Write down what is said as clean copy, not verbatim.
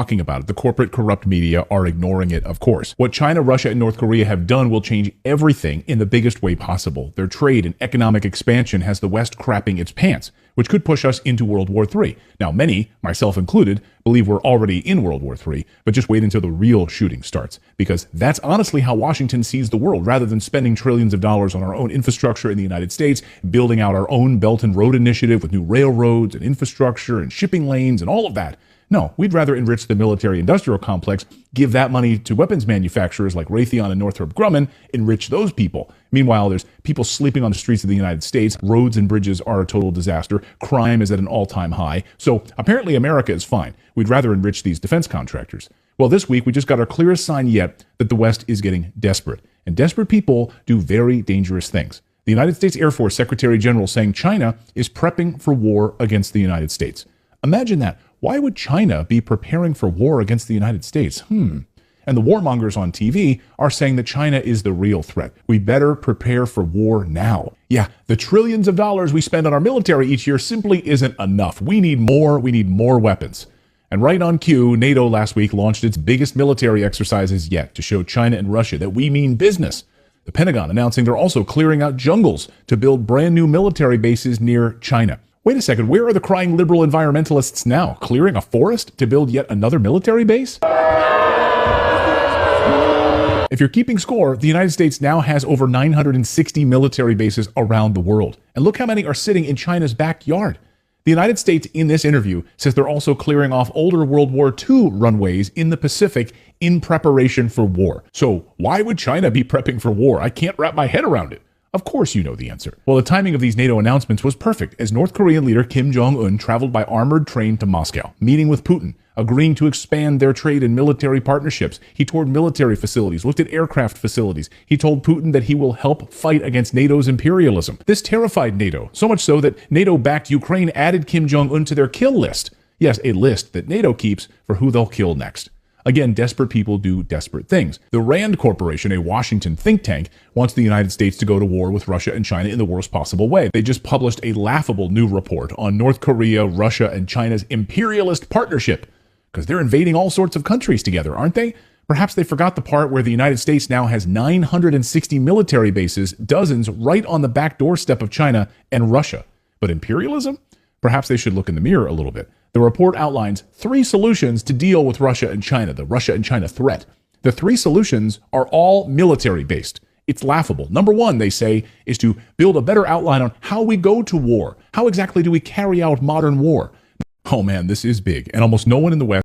talking about it. The corporate corrupt media are ignoring it, of course. What China, Russia, and North Korea have done will change everything in the biggest way possible. Their trade and economic expansion has the West crapping its pants, which could push us into World War III. Now, many, myself included, believe we're already in World War III, but just wait until the real shooting starts, because that's honestly how Washington sees the world. Rather than spending trillions of dollars on our own infrastructure in the United States, building out our own Belt and Road Initiative with new railroads and infrastructure and shipping lanes and all of that, no, we'd rather enrich the military-industrial complex, give that money to weapons manufacturers like Raytheon and Northrop Grumman, enrich those people. Meanwhile, there's people sleeping on the streets of the United States. Roads and bridges are a total disaster. Crime is at an all-time high. So apparently America is fine. We'd rather enrich these defense contractors. Well, this week we just got our clearest sign yet that the West is getting desperate. And desperate people do very dangerous things. The United States Air Force Secretary General saying China is prepping for war against the United States. Imagine that. Why would China be preparing for war against the United States? And the warmongers on TV are saying that China is the real threat. We better prepare for war now. Yeah, the trillions of dollars we spend on our military each year simply isn't enough. We need more. We need more weapons. And right on cue, NATO last week launched its biggest military exercises yet to show China and Russia that we mean business. The Pentagon announcing they're also clearing out jungles to build brand new military bases near China. Wait a second, where are the crying liberal environmentalists now? Clearing a forest to build yet another military base? If you're keeping score, the United States now has over 960 military bases around the world. And look how many are sitting in China's backyard. The United States, in this interview, says they're also clearing off older World War II runways in the Pacific in preparation for war. So why would China be prepping for war? I can't wrap my head around it. Of course you know the answer. Well, the timing of these NATO announcements was perfect as North Korean leader Kim Jong-un traveled by armored train to Moscow, meeting with Putin, agreeing to expand their trade and military partnerships. He toured military facilities, looked at aircraft facilities. He told Putin that he will help fight against NATO's imperialism. This terrified NATO, so much so that NATO-backed Ukraine added Kim Jong-un to their kill list. Yes, a list that NATO keeps for who they'll kill next. Again, desperate people do desperate things. The RAND Corporation, a Washington think tank, wants the United States to go to war with Russia and China in the worst possible way. They just published a laughable new report on North Korea, Russia, and China's imperialist partnership, because they're invading all sorts of countries together, aren't they? Perhaps they forgot the part where the United States now has 960 military bases, dozens right on the back doorstep of China and Russia. But imperialism? Perhaps they should look in the mirror a little bit. The report outlines 3 solutions to deal with Russia and China, the Russia and China threat. The 3 solutions are all military-based. It's laughable. Number 1, they say, is to build a better outline on how we go to war. How exactly do we carry out modern war? Oh man, this is big, and almost no one in the West